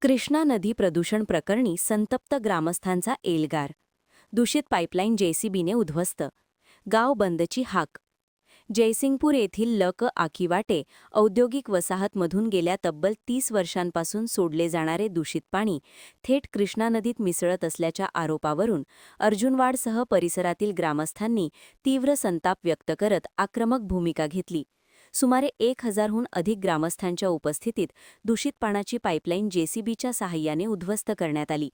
कृष्णा नदी प्रदूषण प्रकरणी संतप्त ग्रामस्थांचा एल्गार. दूषित पाईपलाईन जेसीबीने उद्ध्वस्त. गाव बंदची हाक. जयसिंगपूर येथील लक आखीवाटे औद्योगिक वसाहतमधून गेल्या तब्बल 30 वर्षांपासून सोडले जाणारे दूषित पाणी थेट कृष्णा नदीत मिसळत असल्याच्या आरोपावरून अर्जुनवाडसह परिसरातील ग्रामस्थांनी तीव्र संताप व्यक्त करत आक्रमक भूमिका घेतली. सुमारे 1000हून अधिक ग्रामस्थांच्या उपस्थितीत दूषित पाण्याची पाईपलाईन जेसीबीच्या सहाय्याने उद्ध्वस्त करण्यात आली.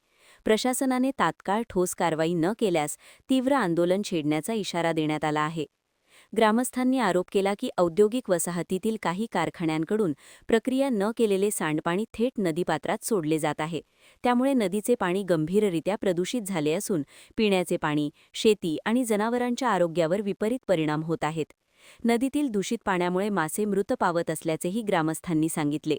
प्रशासनाने तात्काळ ठोस कारवाई न केल्यास तीव्र आंदोलन छेडण्याचा इशारा देण्यात आला आहे. ग्रामस्थांनी आरोप केला की औद्योगिक वसाहतीतील काही कारखान्यांकडून प्रक्रिया न केलेले सांडपाणी थेट नदीपात्रात सोडले जात आहे. त्यामुळे नदीचे पाणी गंभीररित्या प्रदूषित झाले असून पिण्याचे पाणी, शेती आणि जनावरांच्या आरोग्यावर विपरीत परिणाम होत आहेत. नदीतील दूषित पाण्यामुळे मासे मृत पावत असल्याचेही ग्रामस्थांनी सांगितले.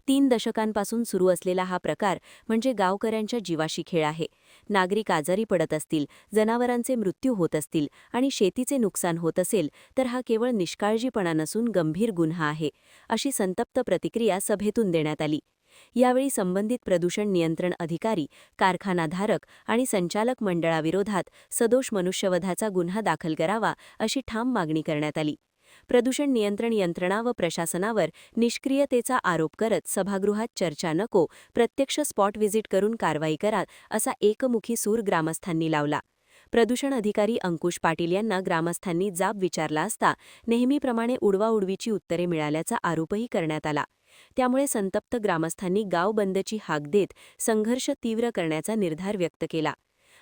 3 दशकांपासून सुरू असलेला हा प्रकार म्हणजे गावकऱ्यांच्या जीवाशी खेळ आहे. नागरिक आजारी पडत असतील, जनावरांचे मृत्यू होत असतील आणि शेतीचे नुकसान होत असेल तर हा केवळ निष्काळजीपणा नसून गंभीर गुन्हा आहे, अशी संतप्त प्रतिक्रिया सभेतून देण्यात आली. यावेळी संबंधित प्रदूषण नियंत्रण अधिकारी, कारखानाधारक आणि संचालक मंडळाविरोधात सदोष मनुष्यवधाचा गुन्हा दाखल करावा अशी ठाम मागणी करण्यात आली. प्रदूषण नियंत्रण यंत्रणा व प्रशासनावर निष्क्रियतेचा आरोप करत सभागृहात चर्चा नको, प्रत्यक्ष स्पॉट व्हिजिट करून कारवाई करा असा एकमुखी सूर ग्रामस्थांनी लावला. प्रदूषण अधिकारी अंकुश पाटील यांना ग्रामस्थांनी जाब विचारला असता नेहमीप्रमाणे उडवाउडवीची उत्तरे मिळाल्याचा आरोपही करण्यात आला. त्यामुळे संतप्त ग्रामस्थांनी गाव बंदची हाक देत संघर्ष तीव्र करण्याचा निर्धार व्यक्त केला.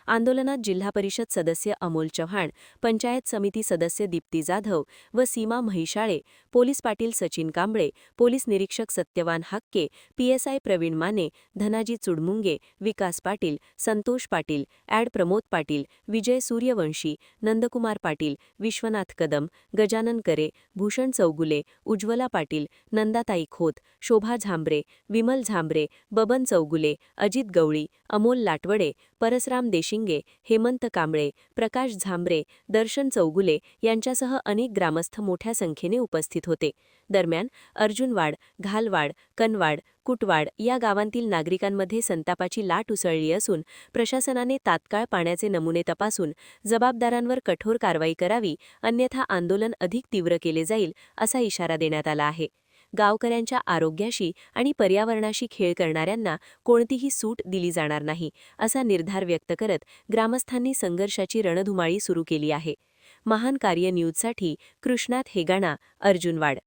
आंदोलनात जिल्हा परिषद सदस्य अमोल चव्हाण, पंचायत समिती सदस्य दीप्ती जाधव व सीमा म्हैसाळे, पोलीस पाटील सचिन कांबळे, पोलीस निरीक्षक सत्यवान हाक्के, पीएसआय प्रवीण माने, धनाजी चुडमुंगे, विकास पाटील, संतोष पाटील, ॲड प्रमोद पाटील, विजय सूर्यवंशी, नंदकुमार पाटील, विश्वनाथ कदम, गजानन करे, भूषण चौगुले, उज्ज्वला पाटील, नंदाताई खोत, शोभा झांबरे, विमल झांबरे, बबन चौगुले, अजित गवळी, अमोल लाटवडे, परसराम देशिंगे, हेमंत कांबळे, प्रकाश झांबरे, दर्शन चौगुले यांच्यासह अनेक ग्रामस्थ मोठ्या संख्येने उपस्थित होते. दरम्यान अर्जुनवाड, घालवाड, कनवाड, कुटवाड या गावांतील नागरिकांमध्ये संतापाची लाट उसळली असून प्रशासनाने तात्काळ पाण्याचे नमुने तपासून जबाबदारांवर कठोर कारवाई करावी, अन्यथा आंदोलन अधिक तीव्र केले जाईल असा इशारा देण्यात आला आहे. गावकऱ्यांच्या आरोग्याशी आणि पर्यावरणाशी खेळ करणाऱ्यांना कोणतीही सूट दिली जाणार नाही, असा निर्धार व्यक्त करत ग्रामस्थांनी संघर्षाची रणधुमाळी सुरू केली आहे. महान कार्य न्यूजसाठी कृष्णात हेगाणा, अर्जुनवाड.